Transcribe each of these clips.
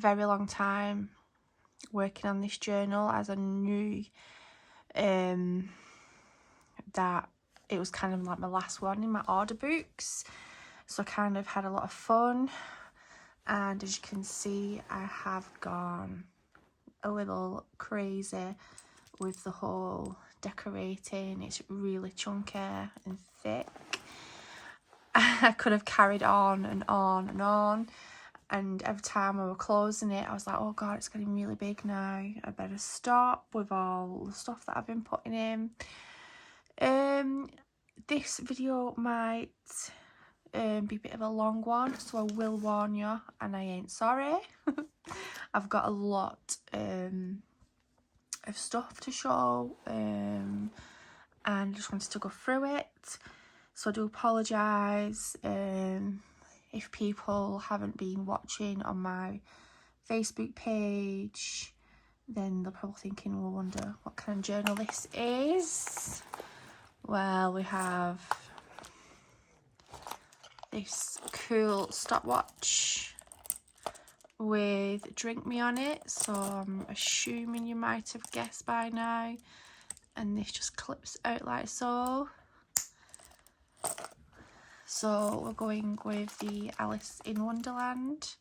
very long time working on this journal, as I knew that it was kind of like my last one in my order books, so I kind of had a lot of fun. And as you can see, I have gone a little crazy with the whole decorating. It's really chunky and thick. I could have carried on and on and on, and every time I was closing it I was like, oh god, it's getting really big now, I better stop with all the stuff that I've been putting in. This video might be a bit of a long one, so I will warn you, and I ain't sorry. I've got a lot of stuff to show, and I just wanted to go through it. So I do apologise if people haven't been watching on my Facebook page, then they're probably thinking, well, wonder what kind of journal this is. Well, we have this cool stopwatch with Drink Me on it, so I'm assuming you might have guessed by now, and this just clips out like so. So we're going with the Alice in Wonderland.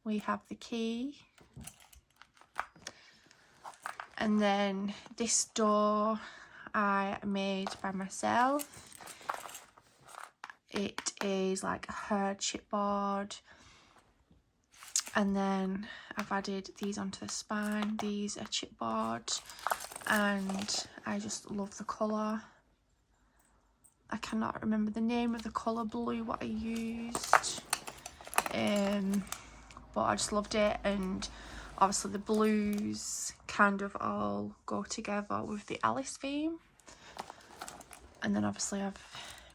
We have the key, and then this door I made by myself. It is like a hard chipboard, and then I've added these onto the spine. These are chipboard, and I just love the colour. I cannot remember the name of the colour blue what I used, but I just loved it. And obviously the blues kind of all go together with the Alice theme, and then obviously I've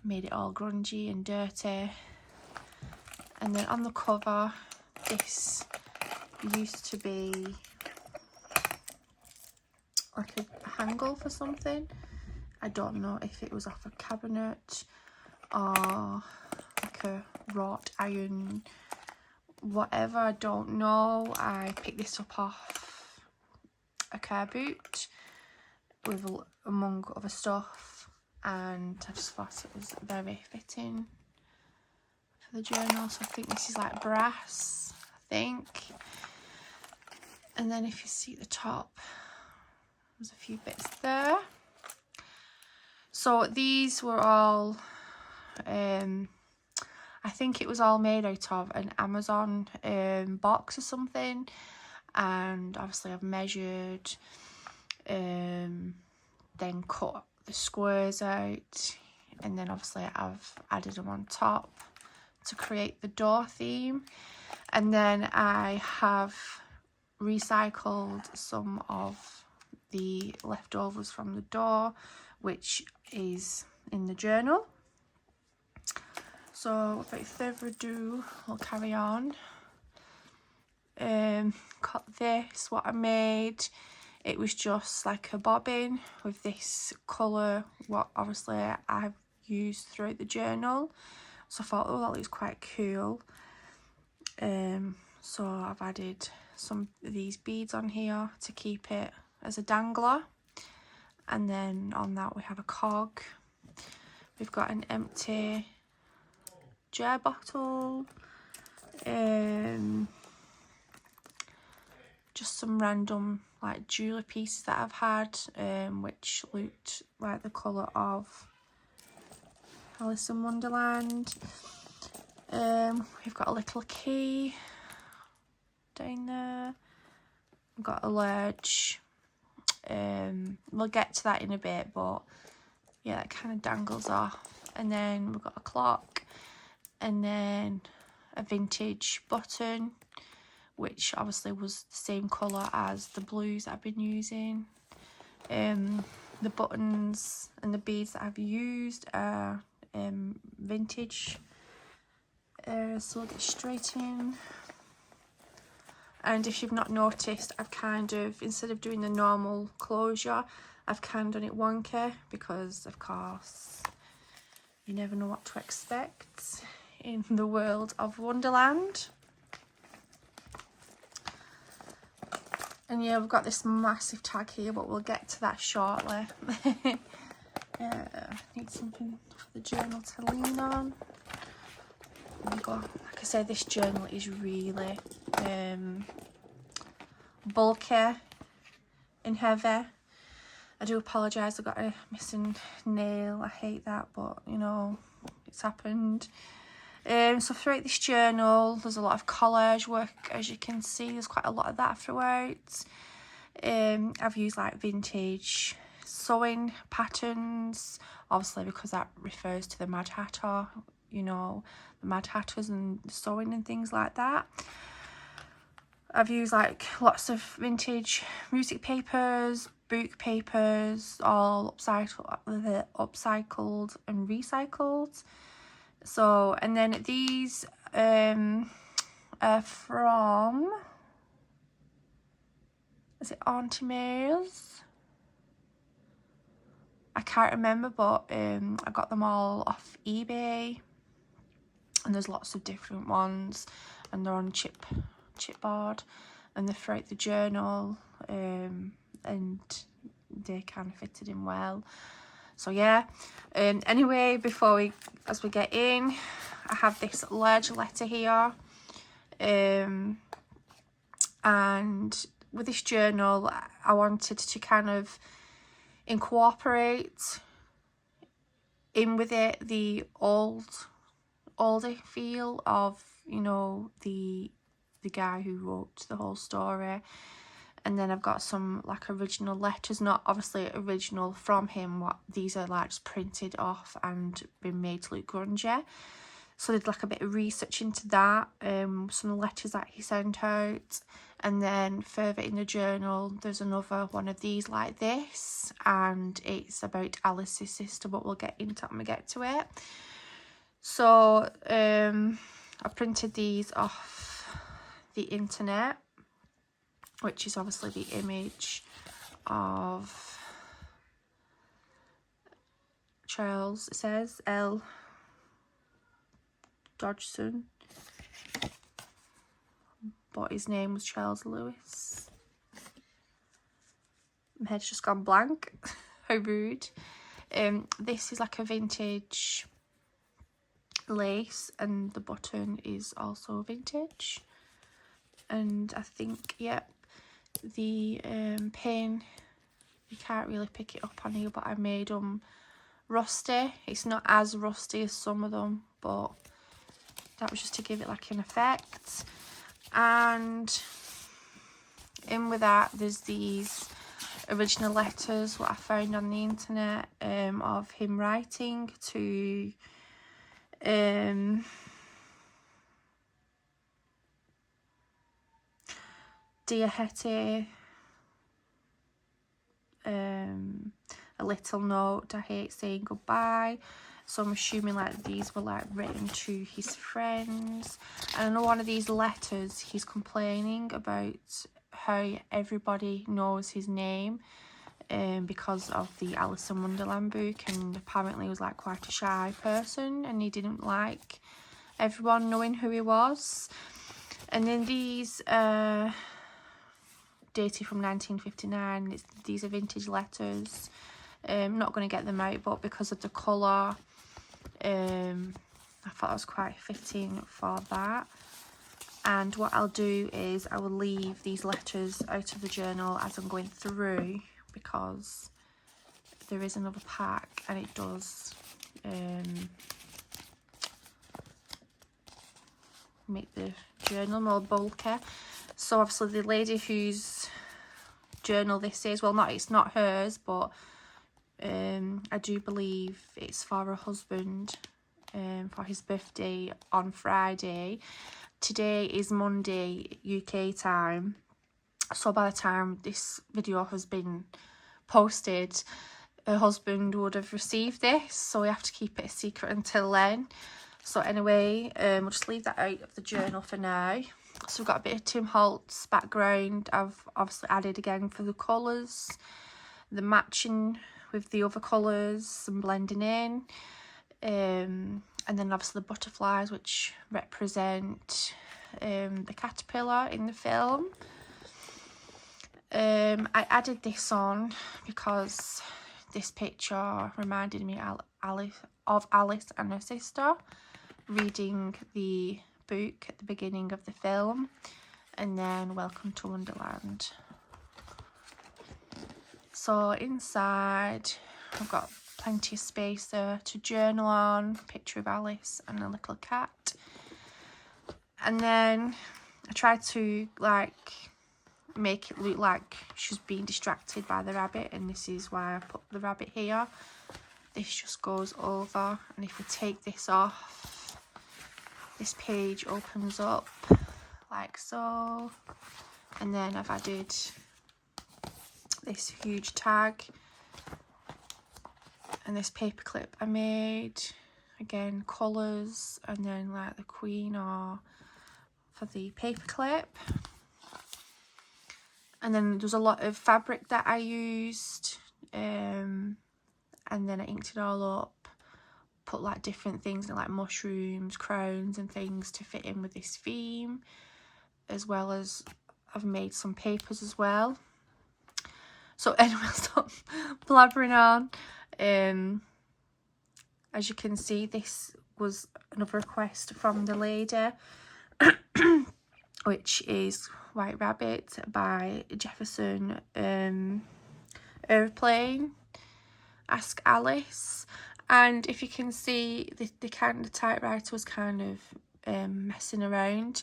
made it all grungy and dirty. And then on the cover, this used to be like a handle for something. I don't know if it was off a cabinet or like a wrought iron, whatever, I don't know. I picked this up off a car boot with among other stuff, and I just thought it was very fitting for the journal. So I think this is like brass, I think. And then if you see at the top, there's a few bits there. So these were all, I think it was all made out of an Amazon box or something, and obviously I've measured, then cut the squares out, and then obviously I've added them on top to create the door theme. And then I have recycled some of the leftovers from the door, which is in the journal. So without further ado, I'll carry on. Got this, what I made, it was just like a bobbin with this colour, what obviously I've used throughout the journal. So I thought, oh, that looks quite cool. So I've added some of these beads on here to keep it as a dangler. And then on that we have a cog. We've got an empty jar bottle, just some random like jewellery pieces that I've had, which looked like the colour of Alice in Wonderland. We've got a little key down there. We've got a large, we'll get to that in a bit, but yeah, that kind of dangles off. And then we've got a clock, and then a vintage button, which obviously was the same colour as the blues that I've been using. The buttons and the beads that I've used are vintage, so we'll get straight in. And if you've not noticed, I've kind of, instead of doing the normal closure, I've kind of done it wonky, because of course you never know what to expect in the world of Wonderland. And yeah, we've got this massive tag here, but we'll get to that shortly. Need something for the journal to lean on. There we go. Like I said, this journal is really bulky and heavy. I do apologise, I've got a missing nail. I hate that, but you know, it's happened. So throughout this journal, there's a lot of collage work, as you can see. There's quite a lot of that throughout. I've used like vintage sewing patterns, obviously because that refers to the Mad Hatter, you know, the Mad Hatters and sewing and things like that. I've used like lots of vintage music papers, book papers, all upcycled and recycled. So, and then these are from, is it Auntie May's? I can't remember, but I got them all off eBay, and there's lots of different ones, and they're on chipboard, and they're throughout the journal, and they kind of fitted in well. So yeah, anyway, as we get in, I have this large letter here, and with this journal I wanted to kind of incorporate in with it the older feel of, you know, the guy who wrote the whole story. And then I've got some like original letters, not obviously original from him, what these are like just printed off and been made to look grungy. So I did like a bit of research into that, some letters that he sent out. And then further in the journal, there's another one of these like this, and it's about Alice's sister, but we'll get into it when we get to it. So I printed these off the internet, which is obviously the image of Charles, it says, L. Dodgson, but his name was Charles Lewis. My head's just gone blank. How rude. This is like a vintage lace, and the button is also vintage. And I think, yep, the pin, you can't really pick it up on here, but I made them rusty. It's not as rusty as some of them, but that was just to give it like an effect. And in with that, there's these original letters what I found on the internet, of him writing to Dear Hetty, a little note, I hate saying goodbye. So I'm assuming like these were like written to his friends. And I know one of these letters he's complaining about how everybody knows his name because of the Alice in Wonderland book, and apparently he was like quite a shy person and he didn't like everyone knowing who he was. And then these dated from 1959. These are vintage letters. I'm not going to get them out, but because of the colour, I thought it was quite fitting for that. And what I'll do is I will leave these letters out of the journal as I'm going through, because there is another pack and it does make the journal more bulky. So obviously the lady whose journal this is, well, it's not hers, but I do believe it's for her husband, for his birthday on Friday. Today is Monday UK time, so by the time this video has been posted, her husband would have received this, so we have to keep it a secret until then. So anyway, we'll just leave that out of the journal for now. So we've got a bit of Tim Holtz background. I've obviously added again for the colours, the matching with the other colours and blending in. And then obviously the butterflies, which represent the caterpillar in the film. I added this on because this picture reminded me of Alice and her sister reading the book at the beginning of the film, and then Welcome to Wonderland. So inside I've got plenty of space there to journal on, picture of Alice and a little cat. And then I tried to like make it look like she's being distracted by the rabbit, and this is why I put the rabbit here. This just goes over, and if we take this off, this page opens up like so. And then I've added this huge tag and this paper clip I made, again colours, and then like the queen or for the paper clip. And then there's a lot of fabric that I used, and then I inked it all up, put like different things in like mushrooms, crowns and things to fit in with this theme, as well as I've made some papers as well. So anyway, I'll stop blabbering on. As you can see, this was another request from the lady, which is White Rabbit by Jefferson Airplane, Ask Alice. And if you can see, the typewriter was kind of messing around,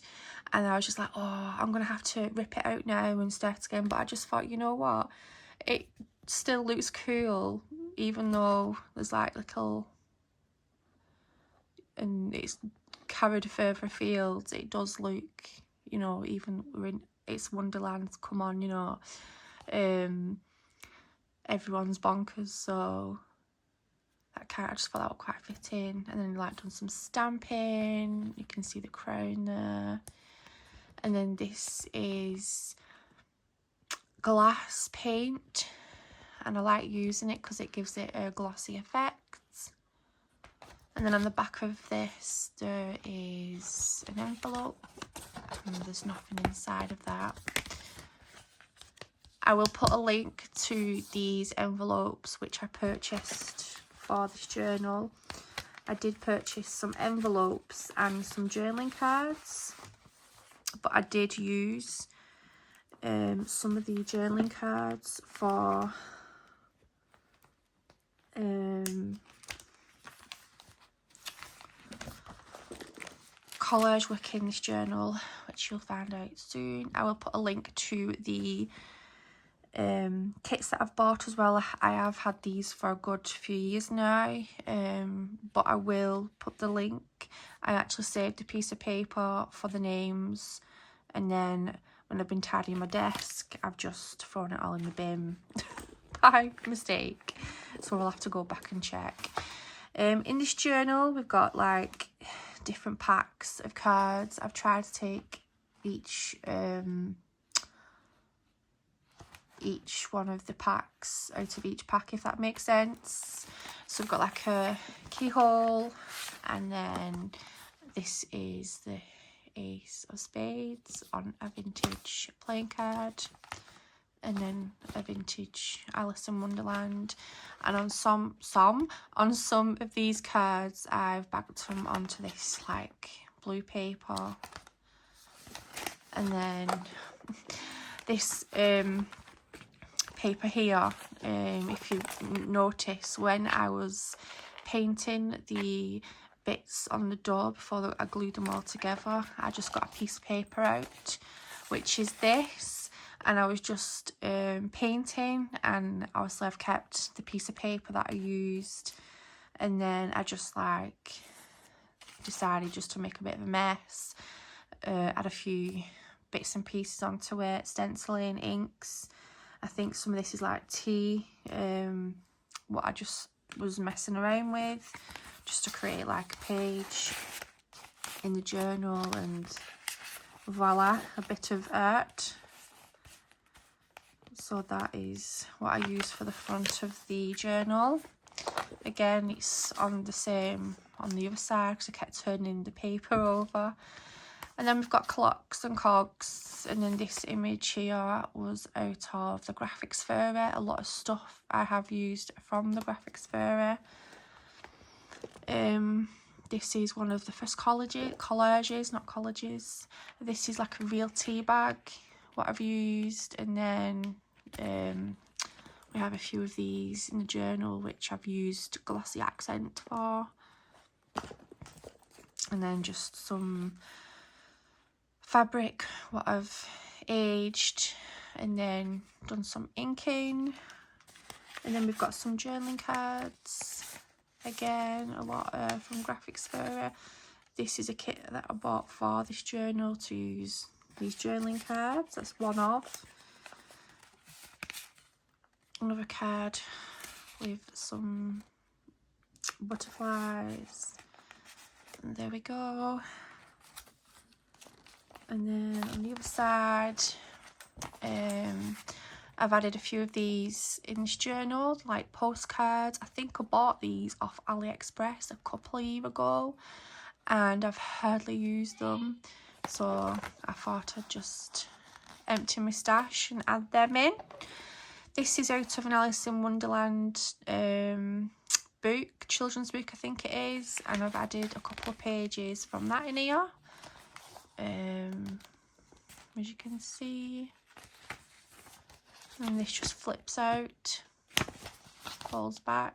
and I was just like, oh, I'm gonna have to rip it out now and start again. But I just thought, you know what, it still looks cool, even though there's like little, and it's carried further afield, it does look, you know, even we're in it's Wonderland, come on, you know, everyone's bonkers, so I just thought that would quite fit in. And then like done some stamping, you can see the crown there. And then this is glass paint, and I like using it because it gives it a glossy effect. And then on the back of this there is an envelope, and there's nothing inside of that. I will put a link to these envelopes which I purchased for this journal. I did purchase some envelopes and some journaling cards, but I did use some of the journaling cards for collage work in this journal, which you'll find out soon. I will put a link to the kits that I've bought as well. I have had these for a good few years now, but I will put the link. I actually saved a piece of paper for the names, and then when I've been tidying my desk, I've just thrown it all in the bin by mistake, so we'll have to go back and check. In this journal we've got like different packs of cards. I've tried to take each one of the packs out of each pack, if that makes sense. So I've got like a keyhole, and then this is the Ace of Spades on a vintage playing card, and then a vintage Alice in Wonderland. And on some of these cards I've backed them onto this like blue paper. And then this paper here, if you notice, when I was painting the bits on the door before I glued them all together, I just got a piece of paper out, which is this, and I was just painting, and obviously I've kept the piece of paper that I used, and then I just like decided just to make a bit of a mess, add a few bits and pieces onto it, stenciling, inks. I think some of this is like tea, what I just was messing around with just to create like a page in the journal, and voila, a bit of art. So that is what I use for the front of the journal. Again, it's on the same on the other side because I kept turning the paper over. And then we've got clocks and cogs, and then this image here was out of the graphics fairy. A lot of stuff I have used from the graphics fairy. This is one of the first collages, not colleges. This is like a real tea bag, what I've used. And then we have a few of these in the journal, which I've used glossy accent for. And then just some fabric, what I've aged, and then done some inking. And then we've got some journaling cards. Again, a lot from Graphics Fairy. This is a kit that I bought for this journal to use these journaling cards. That's one of. Another card with some butterflies. And there we go. And then on the other side, I've added a few of these in this journal, like postcards. I think I bought these off AliExpress a couple of years ago, and I've hardly used them, so I thought I'd just empty my stash and add them in. This is out of an Alice in Wonderland book, children's book I think it is, and I've added a couple of pages from that in here. As you can see, and this just flips out, falls back.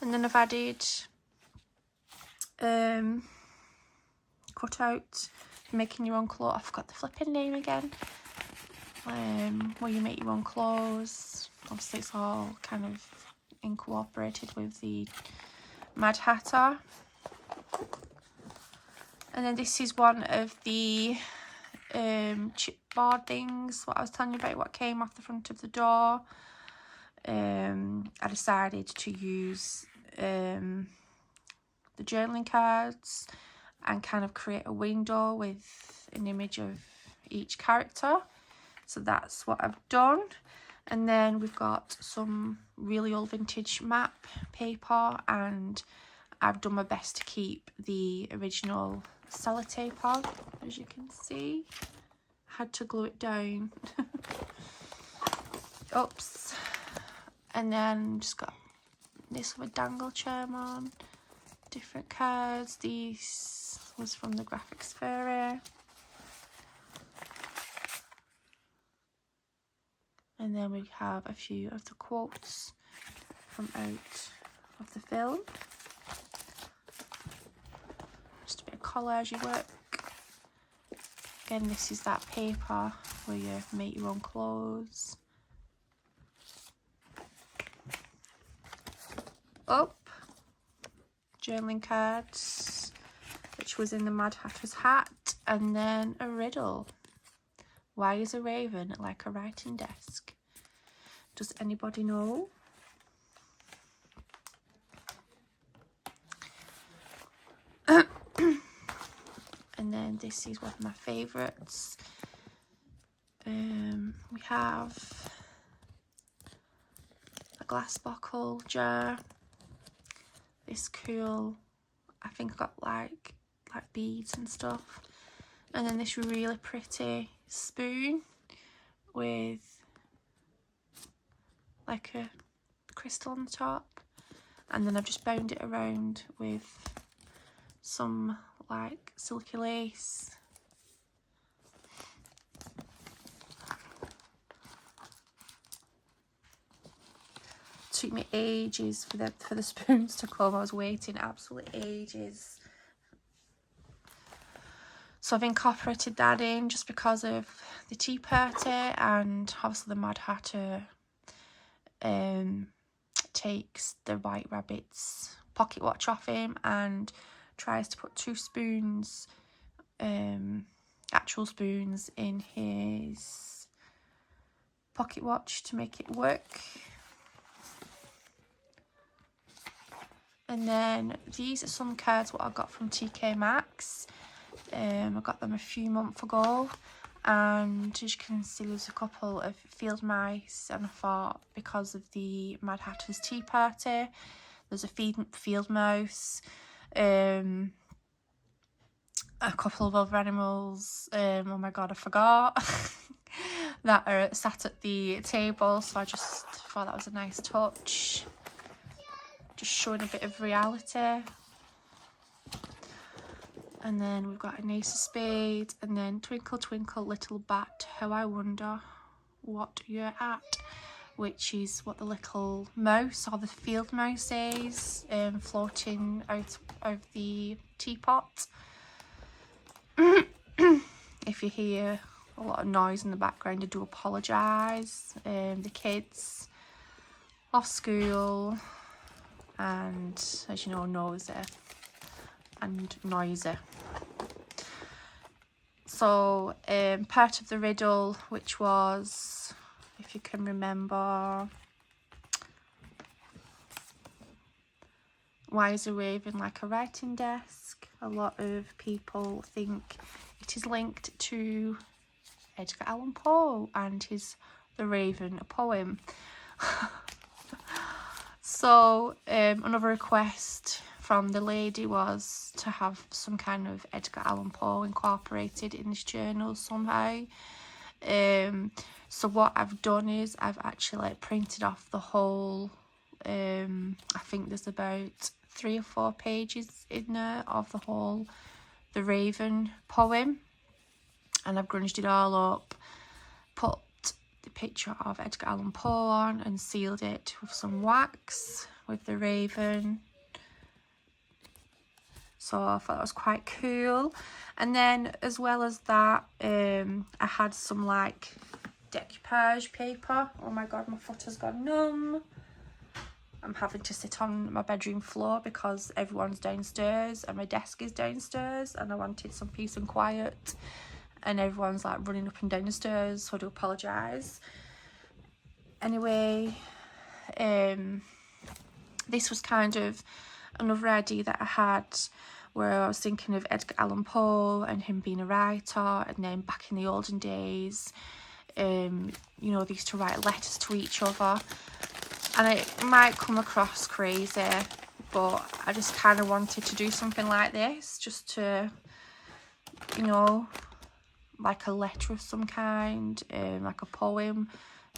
And then I've added cut out making your own clothes. I forgot the flipping name again. Where you make your own clothes. Obviously it's all kind of incorporated with the Mad Hatter. And then this is one of the chipboard things, what I was telling you about, what came off the front of the door. I decided to use the journaling cards and kind of create a window with an image of each character. So that's what I've done. And then we've got some really old vintage map paper, and I've done my best to keep the original sellotape on, as you can see. Had to glue it down. Oops. And then just got this with dangle charm on, different cards. These was from the Graphics Fairy. And then we have a few of the quotes from out of the film. Just a bit of collage work. Again, this is that paper where you make your own clothes. Up, journaling cards, which was in the Mad Hatter's hat, and then a riddle. Why is a raven like a writing desk? Does anybody know? And then this is one of my favourites. We have a glass bottle jar. This cool, I think I got like beads and stuff. And then this really pretty spoon with like a crystal on the top. And then I've just bound it around with some like silky lace. Took me ages for the spoons to come. I was waiting absolutely ages. So I've incorporated that in just because of the tea party, and obviously the Mad Hatter takes the White Rabbit's pocket watch off him and tries to put two spoons, actual spoons, in his pocket watch to make it work. And then these are some cards what I got from TK Maxx. I got them a few months ago, and as you can see there's a couple of field mice, and I thought because of the Mad Hatter's tea party there's a field mouse. a couple of other animals, oh my god, I forgot, that are sat at the table, so I just thought that was a nice touch, just showing a bit of reality. And then we've got an ace of spades, and then twinkle twinkle little bat, how I wonder what you're at, which is what the little mouse or the field mouse is, floating out of the teapot. If you hear a lot of noise in the background, I do apologise. The kids off school, and as you know, nosy and noisy. So part of the riddle, which was, if you can remember, why is a raven like a writing desk? A lot of people think it is linked to Edgar Allan Poe and his The Raven poem. So another request from the lady was to have some kind of Edgar Allan Poe incorporated in this journal somehow. So what I've done is I've actually printed off the whole, I think there's about 3 or 4 pages in there of the whole The Raven poem, and I've grunged it all up, put the picture of Edgar Allan Poe on and sealed it with some wax with the raven. So I thought that was quite cool. And then as well as that, I had some like decoupage paper. Oh my god, my foot has gone numb. I'm having to sit on my bedroom floor because everyone's downstairs and my desk is downstairs, and I wanted some peace and quiet, and everyone's like running up and down the stairs, so I do apologise. Anyway, this was kind of another idea that I had, where I was thinking of Edgar Allan Poe and him being a writer, and then back in the olden days, you know, they used to write letters to each other. And it might come across crazy, but I just kind of wanted to do something like this, just to, you know, like a letter of some kind, like a poem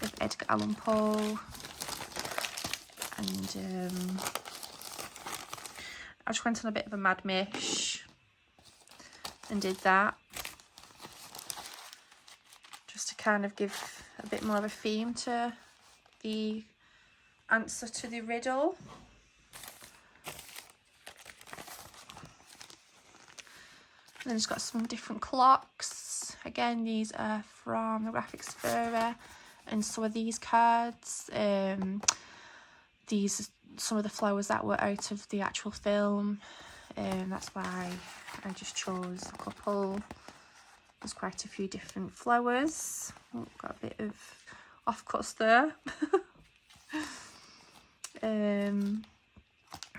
of Edgar Allan Poe. And I just went on a bit of a mad mish and did that, just to kind of give a bit more of a theme to the answer to the riddle. And then it's got some different clocks. Again, these are from the graphics era, and some of these cards, these are some of the flowers that were out of the actual film, that's why I just chose a couple. There's quite a few different flowers. Oh, got a bit of offcuts there.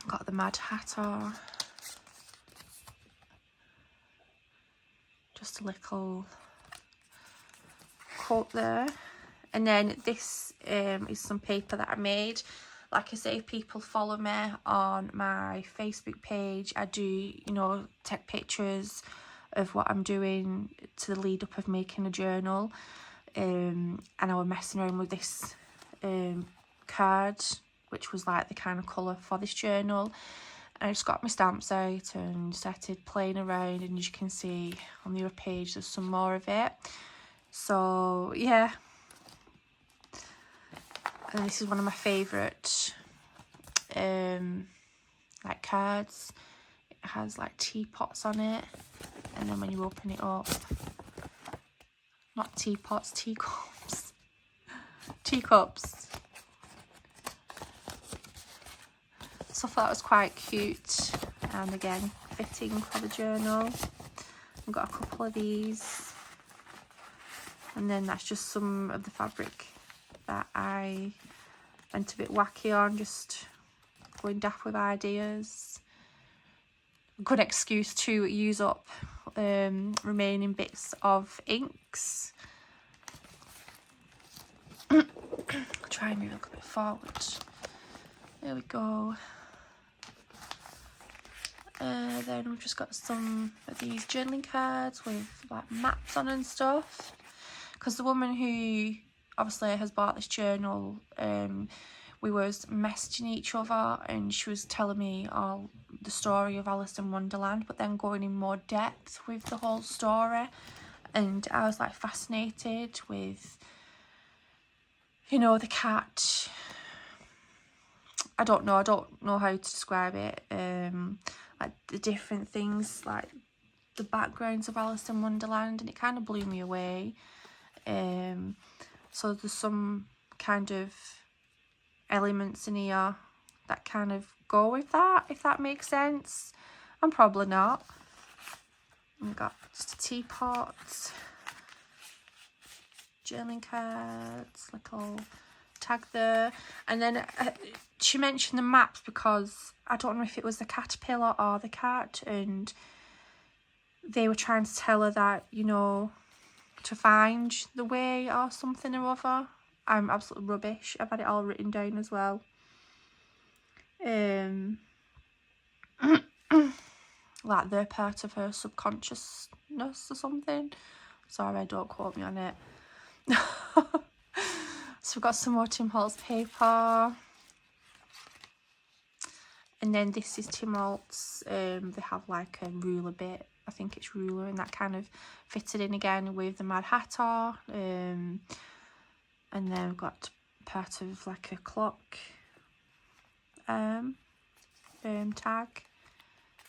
Got the Mad Hatter, just a little quote there. And then this is some paper that I made. Like I say, if people follow me on my Facebook page, I do, you know, take pictures of what I'm doing to the lead up of making a journal. And I was messing around with this card, which was like the kind of colour for this journal. And I just got my stamps out and started playing around, and as you can see on the other page there's some more of it. So yeah, and this is one of my favourite like cards. It has like teapots on it, and then when you open it up, not teapots, teacups, teacups. So I thought it was quite cute, and again fitting for the journal. I've got a couple of these, and then that's just some of the fabric that I went a bit wacky on, just going daft with ideas. A good excuse to use up remaining bits of inks. I'll try and move a little bit forward. There we go. Then we've just got some of these journaling cards with like maps on and stuff, because the woman who obviously has bought this journal, we was messaging each other and she was telling me all the story of Alice in Wonderland, but then going in more depth with the whole story, and I was like fascinated with, you know, the cat. I don't know how to describe it, like the different things, like the backgrounds of Alice in Wonderland, and it kind of blew me away. So there's some kind of elements in here that kind of go with that, if that makes sense. I'm probably not. We've got just a teapot, journaling cards, little tag there, and then she mentioned the maps because I don't know if it was the caterpillar or the cat, and they were trying to tell her that, you know, to find the way or something or other. I'm absolutely rubbish. I've had it all written down as well. Like they're part of her subconsciousness or something. Sorry, don't quote me on it. So we've got some more Tim Holtz paper. And then this is Tim Holtz. They have like a ruler bit. I think it's ruler, and that kind of fitted in again with the Mad Hatter. And then we've got part of like a clock tag.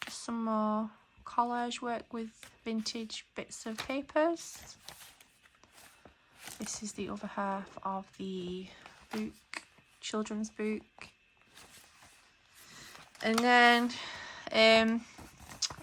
Some more collage work with vintage bits of papers. This is the other half of the book, children's book. And then I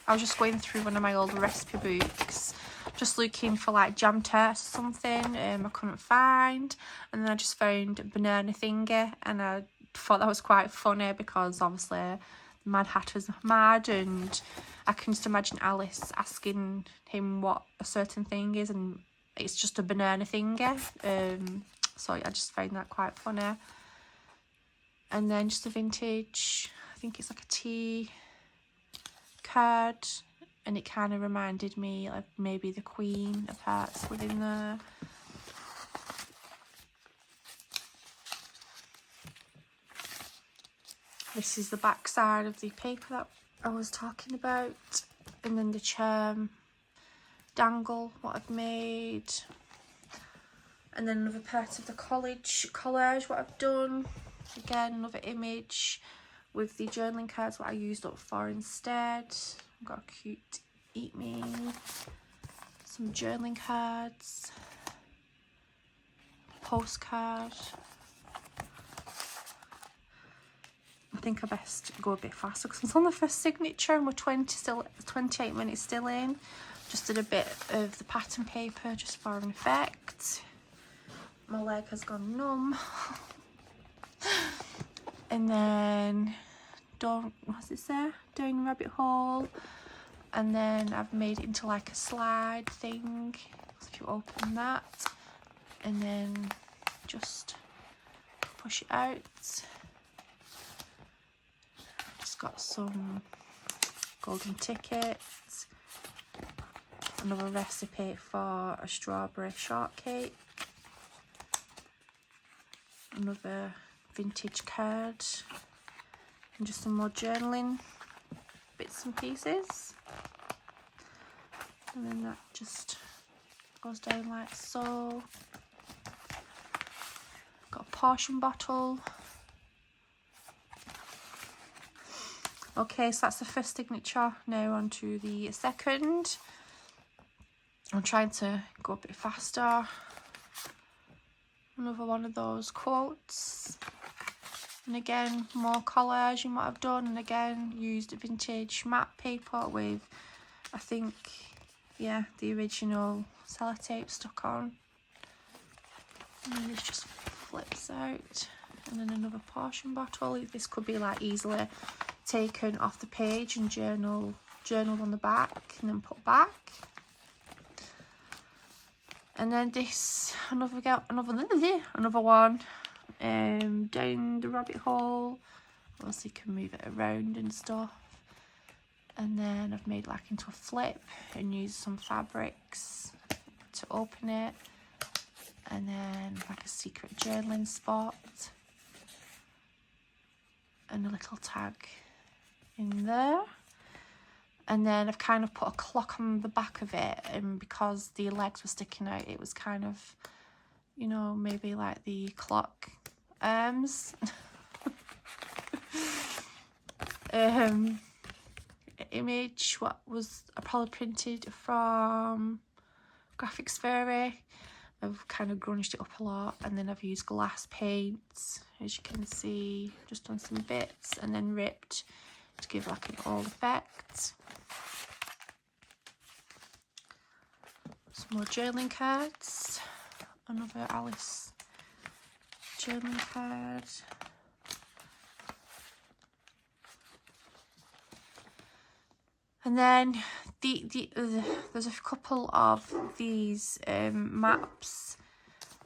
was just going through one of my old recipe books, just looking for like jam tarts or something. I couldn't find, and then I just found banana thingy, and I thought that was quite funny because obviously the Mad Hatter's mad, and I can just imagine Alice asking him what a certain thing is, and it's just a banana thingy. So I just found that quite funny. And then just a vintage, I think it's like a tea card, and it kind of reminded me of maybe the Queen of Hearts within there. This is the back side of the paper that I was talking about, and then the charm dangle what I've made, and then another part of the collage what I've done. Again, another image with the journaling cards what I used up for instead. I've got a cute eat me, some journaling cards, postcard. I think I best go a bit faster because it's on the first signature and we're 28 minutes still in. Just did a bit of the pattern paper just for an effect. My leg has gone numb. And then what's it say? Down rabbit hole. And then I've made it into like a slide thing. So if you open that and then just push it out. Just got some golden tickets. Another recipe for a strawberry shortcake. Another vintage card. And just some more journaling bits and pieces. And then that just goes down like so. Got a portion bottle. Okay, so that's the first signature. Now on to the second. I'm trying to go a bit faster. Another one of those quotes. And again, more collage in what I've done. And again, used vintage matte paper with, I think, yeah, the original sellotape stuck on. And then this just flips out. And then another portion bottle. This could be like easily taken off the page and journaled on the back and then put back. And then this, another one, down the rabbit hole. Also you can move it around and stuff. And then I've made like into a flip and used some fabrics to open it. And then like a secret journaling spot. And a little tag in there. And then I've kind of put a clock on the back of it, and because the legs were sticking out, it was kind of, you know, maybe like the clock arms. Image what was I probably printed from Graphics Fairy. I've kind of grunged it up a lot, and then I've used glass paints, as you can see, just on some bits, and then ripped to give like an old effect. Some more journaling cards. Another Alice journaling card. And then there's a couple of these maps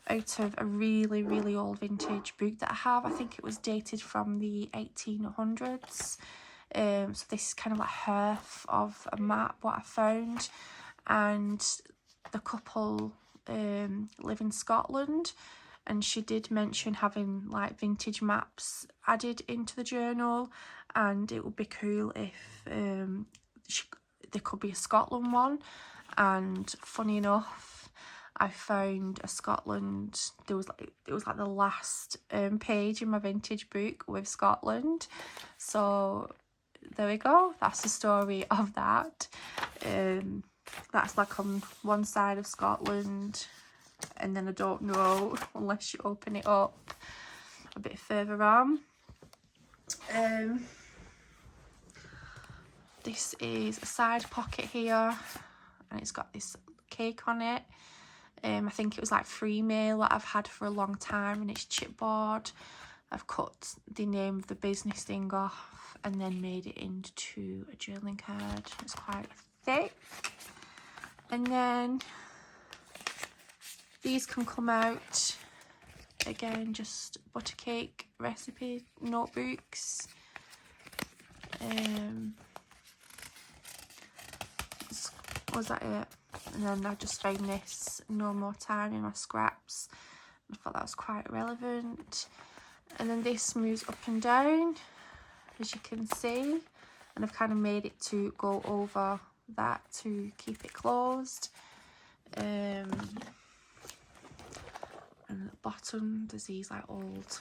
out of a really old vintage book that I have. I think it was dated from the 1800s. So this is kind of like half of a map what I found, and the couple live in Scotland, and she did mention having like vintage maps added into the journal, and it would be cool if there could be a Scotland one. And funny enough, I found a Scotland, it was like the last page in my vintage book with Scotland. So there we go, that's the story of that. That's like on one side of Scotland, and then I don't know unless you open it up a bit further on. This is a side pocket here, and it's got this cake on it. I think it was like free mail that I've had for a long time, and it's chipboard. I've cut the name of the business thing off and then made it into a journaling card. It's quite thick. And then these can come out, again, just butter cake recipe notebooks. Was that it? And then I just found this No More Time in my scraps. I thought that was quite relevant. And then this moves up and down, as you can see, and I've kind of made it to go over that to keep it closed. And at the bottom there's these like old,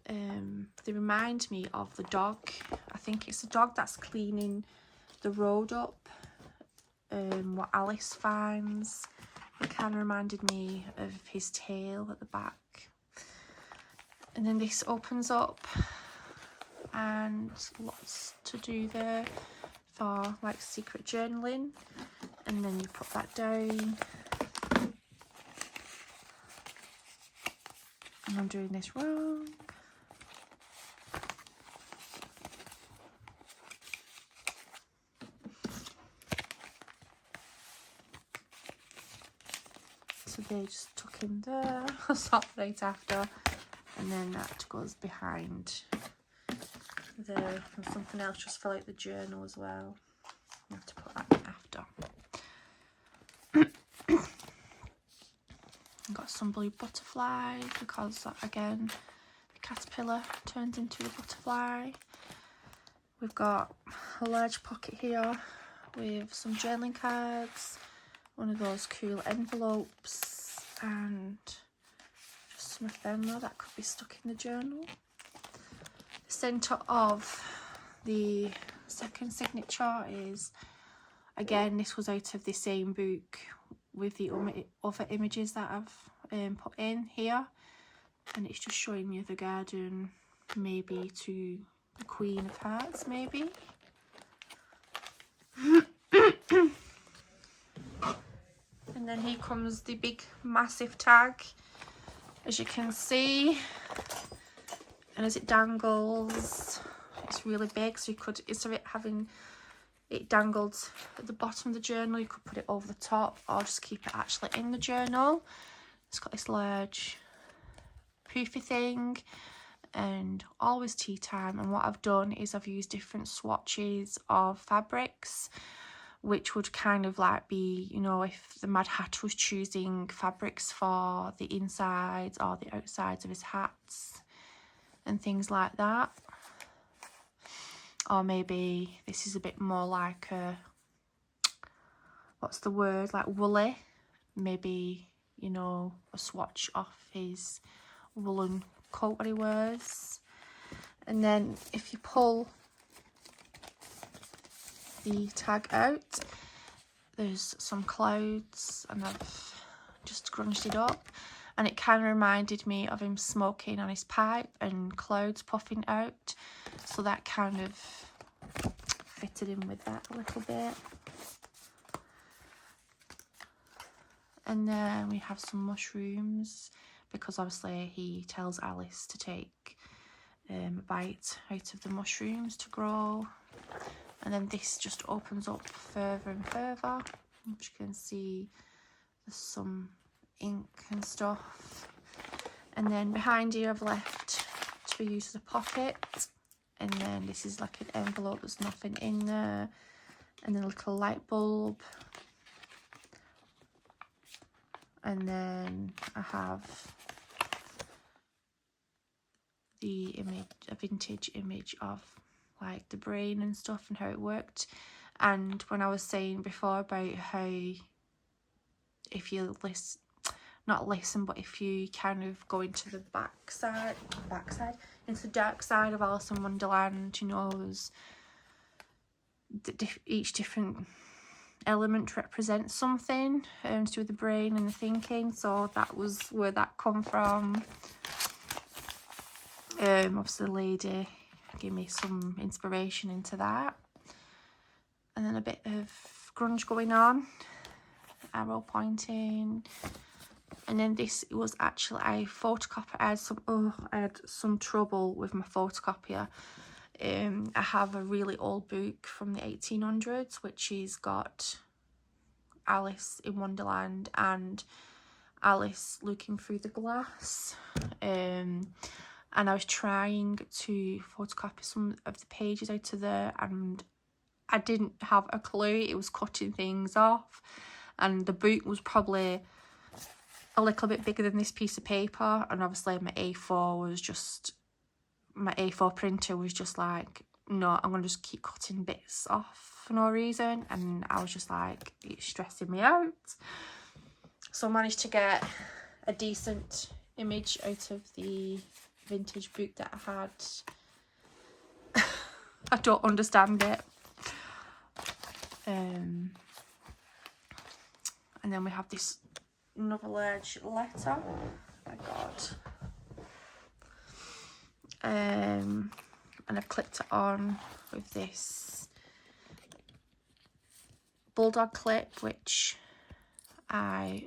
they remind me of the dog. I think it's the dog that's cleaning the road up, what Alice finds. It kind of reminded me of his tail at the back. And then this opens up, and lots to do there for like secret journaling. And then you put that down. And I'm doing this wrong. So they just tuck in there. I'll stop right after. And then that goes behind there. And something else just for like the journal as well. I have to put that in after. I've got some blue butterfly because, again, the caterpillar turns into a butterfly. We've got a large pocket here with some journaling cards, one of those cool envelopes, and just some ephemera that could be stuck in the journal. The centre of the second signature is, again, this was out of the same book with the other images that I've put in here, and it's just showing you the garden, maybe to the Queen of Hearts, maybe. And then here comes the big massive tag, as you can see, and as it dangles, it's really big, so you could, instead of it having it dangled at the bottom of the journal, you could put it over the top or just keep it actually in the journal. It's got this large poofy thing, and always tea time. And what I've done is I've used different swatches of fabrics, which would kind of like be, you know, if the Mad Hatter was choosing fabrics for the insides or the outsides of his hats and things like that. Or maybe this is a bit more like a, what's the word, like woolly. Maybe, you know, a swatch off his woolen coat that he wears. And then if you pull the tag out, there's some clouds, and I've just grunged it up, and it kind of reminded me of him smoking on his pipe and clouds puffing out, so that kind of fitted in with that a little bit. And then we have some mushrooms, because obviously he tells Alice to take a bite out of the mushrooms to grow. And then this just opens up further and further, which you can see there's some ink and stuff. And then behind here I've left to use as a pocket. And then this is like an envelope, there's nothing in there. And then a little light bulb. And then I have the image, a vintage image of like the brain and stuff and how it worked. And when I was saying before about how if you listen, not listen, but if you kind of go into the backside, into the dark side of Alice in Wonderland, you know, there's each different element represents something to do with the brain and the thinking. So that was where that come from. Obviously the lady gave me some inspiration into that. And then a bit of grunge going on, arrow pointing. And then this was actually a photocopy. I had some trouble with my photocopier. I have a really old book from the 1800s, which has got Alice in Wonderland and Alice looking through the glass. And I was trying to photocopy some of the pages out of there, and I didn't have a clue. It was cutting things off, and the book was probably a little bit bigger than this piece of paper, and obviously my A4 printer was just like, no, I'm going to just keep cutting bits off for no reason, and I was just like, it's stressing me out. So I managed to get a decent image out of the vintage book that I had. I don't understand it. And then we have this another large letter. Oh my god. And I've clipped it on with this bulldog clip, which I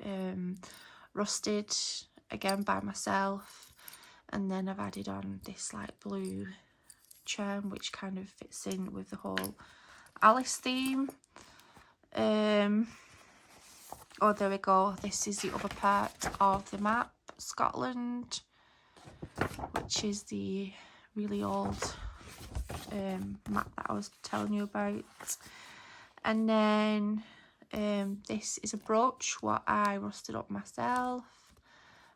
rusted again by myself. And then I've added on this like blue charm, which kind of fits in with the whole Alice theme. Oh, there we go. This is the other part of the map, Scotland, which is the really old map that I was telling you about. And then this is a brooch, what I rusted up myself.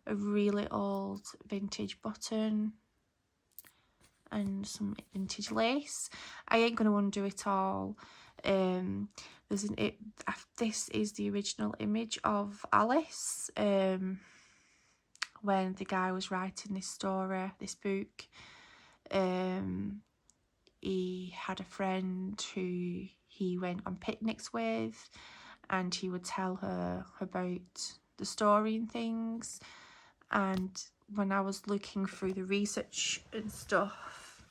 A really old vintage button and some vintage lace. I ain't going to undo it all. This is the original image of Alice when the guy was writing this story, this book. He had a friend who he went on picnics with, and he would tell her about the story and things. And when I was looking through the research and stuff,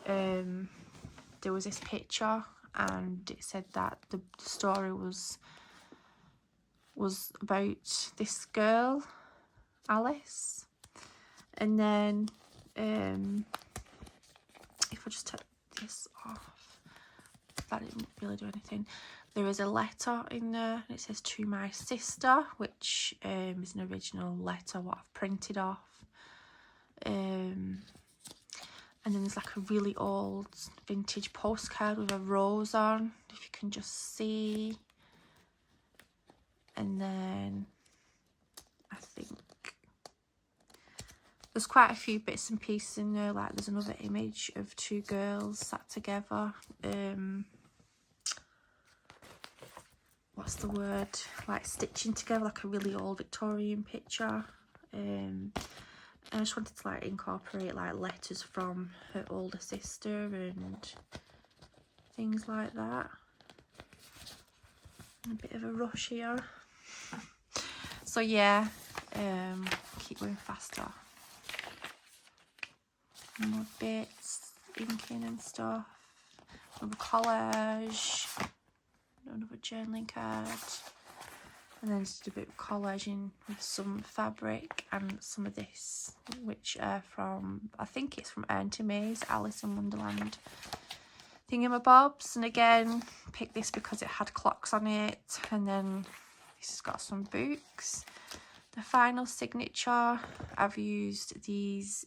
there was this picture, and it said that the story was about this girl, Alice. And then if I just take this off, that didn't really do anything. There is a letter in there. It says, "To my sister," which is an original letter what I've printed off. And then there's like a really old vintage postcard with a rose on, if you can just see. And then I think there's quite a few bits and pieces in there, like there's another image of two girls sat together. What's the word? Like stitching together, like a really old Victorian picture. And I just wanted to like incorporate like letters from her older sister and things like that. A bit of a rush here. So yeah, keep going faster. More bits, inking and stuff. Another collage. Another journaling card. And then just a bit of collaging with some fabric and some of this, which are from, I think it's from Auntie May's Alice in Wonderland thingamabobs. And again, picked this because it had clocks on it. And then this has got some books. The final signature, I've used these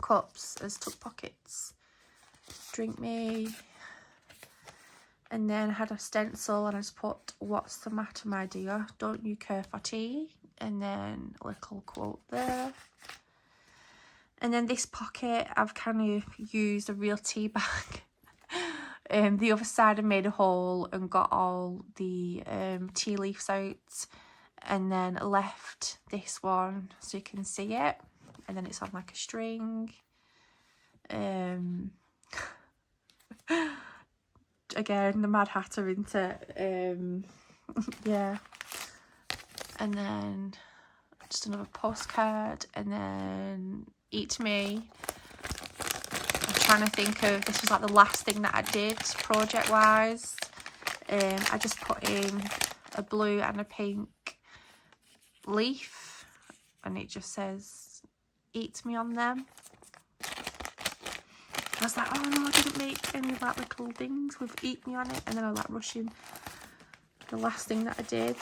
cups as tuck pockets. Drink me. And then I had a stencil and I just put, "What's the matter, my dear? Don't you care for tea?" And then a little quote there. And then this pocket, I've kind of used a real tea bag. The other side I made a hole and got all the tea leaves out. And then left this one so you can see it. And then it's on like a string. Again, the Mad Hatter into yeah. And then just another postcard, and then Eat Me. I'm trying to think of, this was like the last thing that I did project wise. I just put in a blue and a pink leaf, and it just says Eat Me on them. I was like, oh no, I didn't make any of that little things with Eat Me on it. And then I was like rushing the last thing that I did.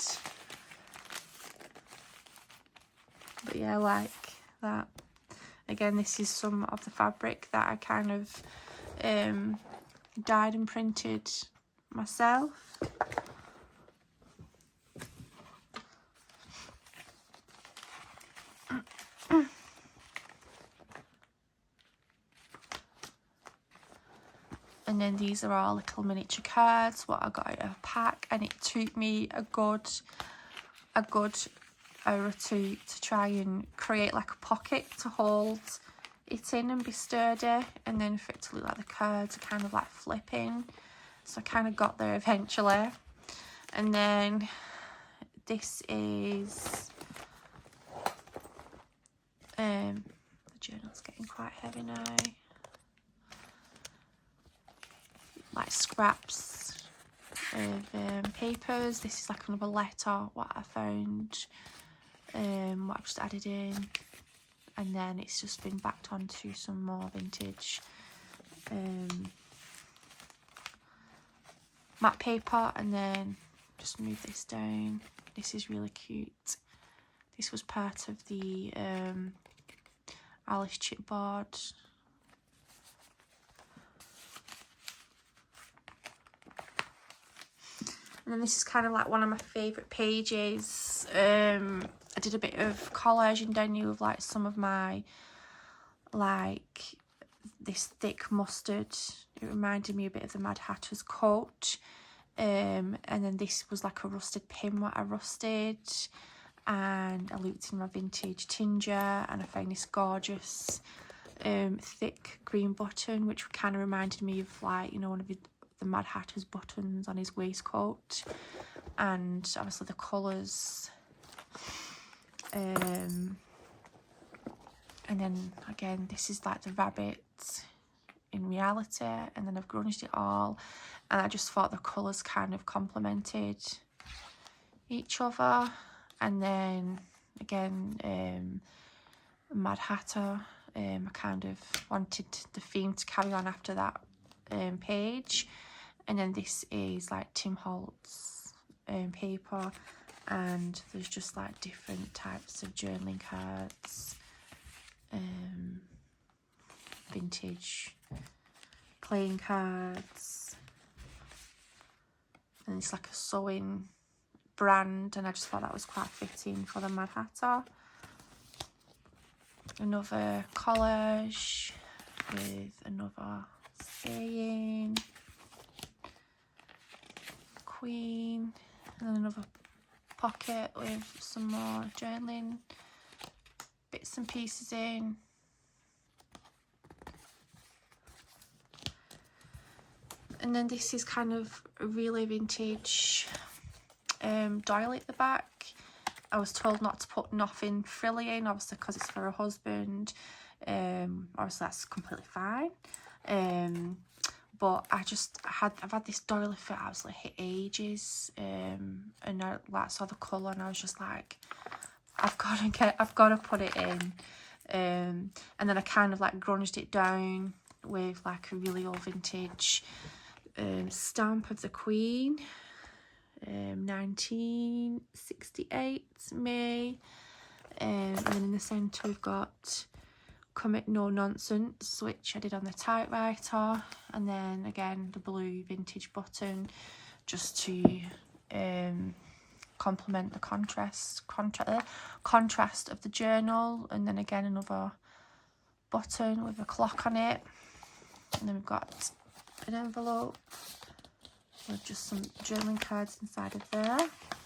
But yeah, I like that. Again, this is some of the fabric that I kind of dyed and printed myself. And then these are all little miniature cards, what I got out of a pack, and it took me a good hour or two to try and create like a pocket to hold it in and be sturdy, and then for it to look like the cards are kind of like flipping. So I kind of got there eventually. And then this is the journal's getting quite heavy now. Like scraps of papers. This is like another letter, what I found, what I've just added in, and then it's just been backed onto some more vintage matte paper, and then just move this down. This is really cute. This was part of the Alice chipboard. And then this is kind of like one of my favourite pages. I did a bit of collaging down here with like some of my, like this thick mustard. It reminded me a bit of the Mad Hatter's coat. And then this was like a rusted pin what I rusted. And I looked in my vintage tinger and I found this gorgeous thick green button, which kind of reminded me of like, you know, one of the Mad Hatter's buttons on his waistcoat. And obviously the colours. And then again, this is like the rabbit in reality, and then I've grunged it all, and I just thought the colours kind of complemented each other. And then again, Mad Hatter, I kind of wanted the theme to carry on after that page. And then this is like Tim Holtz paper, and there's just like different types of journaling cards vintage playing cards, and it's like a sewing brand, and I just thought that was quite fitting for the Mad Hatter. Another collage with another saying, Queen, and another pocket with some more journaling bits and pieces in. And then this is kind of a really vintage doily at the back. I was told not to put nothing frilly in, obviously because it's for a husband. Obviously that's completely fine. But I've had this doily for absolutely ages, and I saw the colour and I was just like, I've got to put it in. And then I kind of like grunged it down with like a really old vintage stamp of the Queen, 1968 May, and then in the centre we've got Commit No Nonsense, which I did on the typewriter, and then again the blue vintage button just to complement the contrast of the journal, and then again another button with a clock on it, and then we've got an envelope with just some journaling cards inside of there.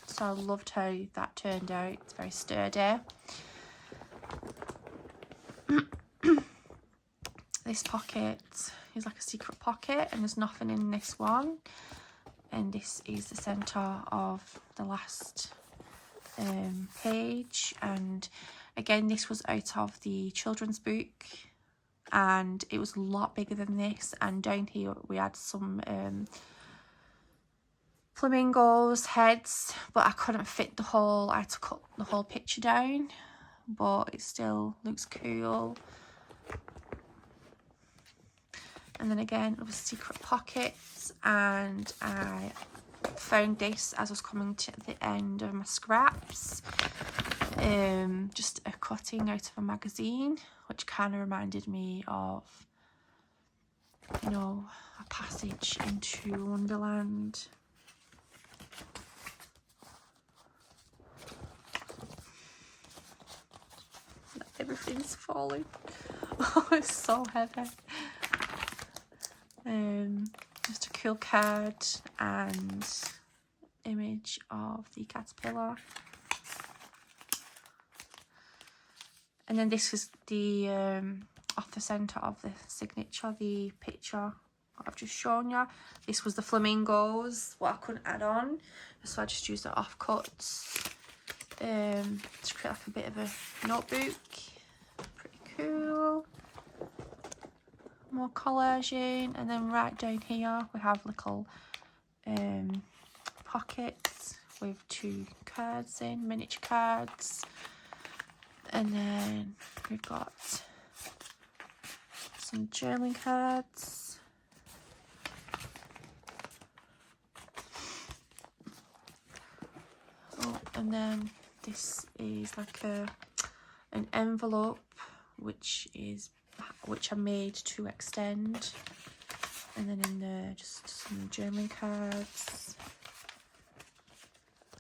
So I loved how that turned out. It's very sturdy. This pocket is like a secret pocket, and there's nothing in this one, and this is the centre of the last page. And again, this was out of the children's book, and it was a lot bigger than this, and down here we had some flamingos heads, but I couldn't fit the whole, I had to cut the whole picture down, but it still looks cool. And then again it was secret pockets, and I found this as I was coming to the end of my scraps, just a cutting out of a magazine, which kind of reminded me of, you know, a passage into Wonderland. Everything's falling. Oh, it's so heavy. Just a cool card and image of the caterpillar. And then this is the off the centre of the signature, the picture I've just shown you. This was the flamingos, what I couldn't add on, so I just used the offcuts to create like a bit of a notebook. Pretty cool. More collaging, and then right down here we have little pockets with 2 cards in, miniature cards, and then we've got some journaling cards. Oh, and then this is like an envelope which I made to extend, and then in there just some journaling cards,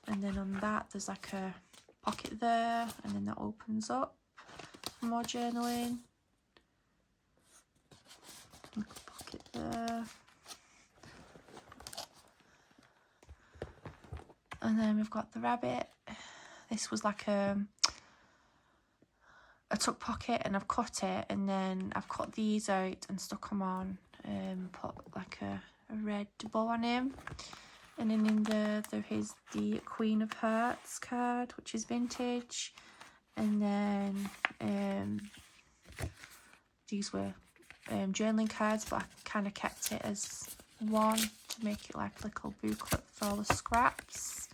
and then on that there's like a pocket there, and then that opens up for more journaling. Like a pocket there, and then we've got the rabbit. This was like a tuck pocket, and I've cut it, and then I've cut these out and stuck them on, put like a red bow on him. And then in there is the Queen of Hearts card, which is vintage, and then these were journaling cards, but I kind of kept it as one to make it like a little booklet for all the scraps.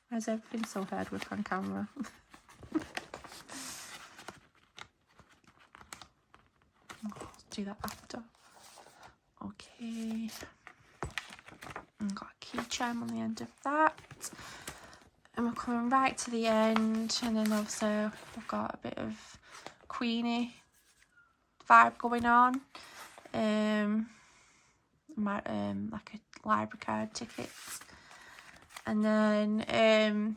Why is everything so hard work on camera? I'll do that after. Okay. key chime on the end of that. And we're coming right to the end, and then also we've got a bit of Queenie vibe going on. Like a library card ticket. And then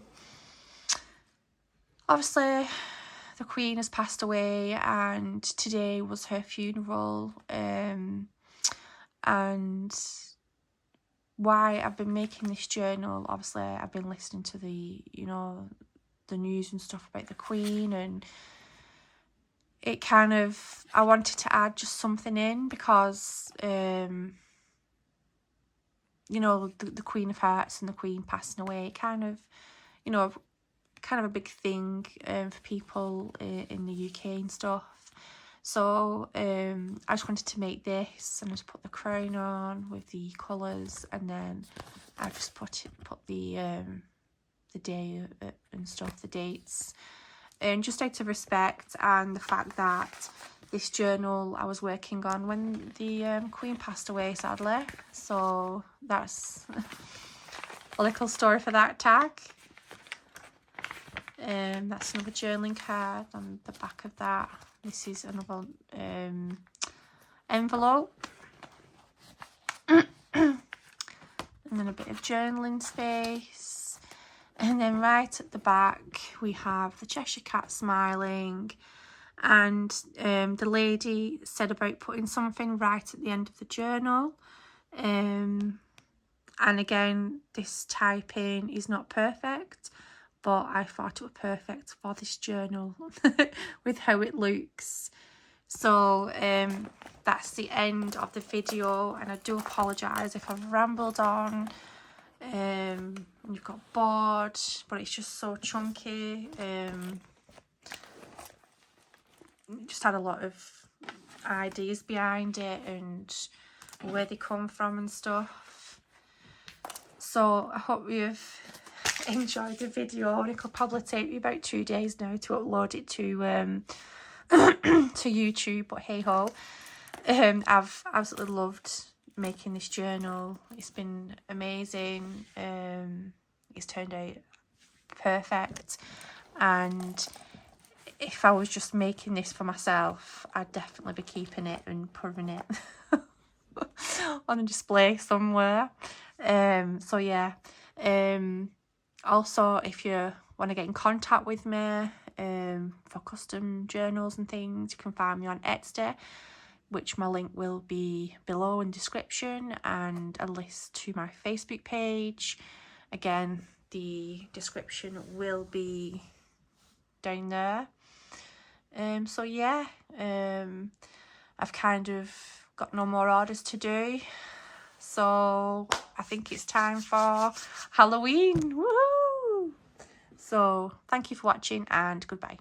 obviously the Queen has passed away, and today was her funeral. And why I've been making this journal, obviously I've been listening to the, you know, the news and stuff about the Queen, and it kind of, I wanted to add just something in because you know, the Queen of Hearts and the Queen passing away, kind of, you know, kind of a big thing for people in the UK and stuff. So I just wanted to make this, and just put the crown on with the colours, and then I just put the day and stuff, the dates, and just out of respect and the fact that this journal I was working on when the Queen passed away, sadly. So that's a little story for that tag. That's another journaling card on the back of that. This is another envelope. And then a bit of journaling space. And then right at the back we have the Cheshire Cat smiling. And the lady said about putting something right at the end of the journal. And again, this typing is not perfect, but I thought it was perfect for this journal with how it looks. So that's the end of the video, and I do apologise if I've rambled on and you've got bored, but it's just so chunky. Just had a lot of ideas behind it and where they come from and stuff. So I hope you've enjoyed the video, and it could probably take me about 2 days now to upload it to to YouTube, but hey ho. I've absolutely loved making this journal. It's been amazing. It's turned out perfect, and if I was just making this for myself, I'd definitely be keeping it and putting it on a display somewhere. So yeah. Also, if you want to get in contact with me for custom journals and things, you can find me on Etsy, which my link will be below in description, and a list to my Facebook page. Again, the description will be down there. So yeah, I've kind of got no more orders to do, so I think it's time for Halloween. Woohoo! So thank you for watching, and goodbye.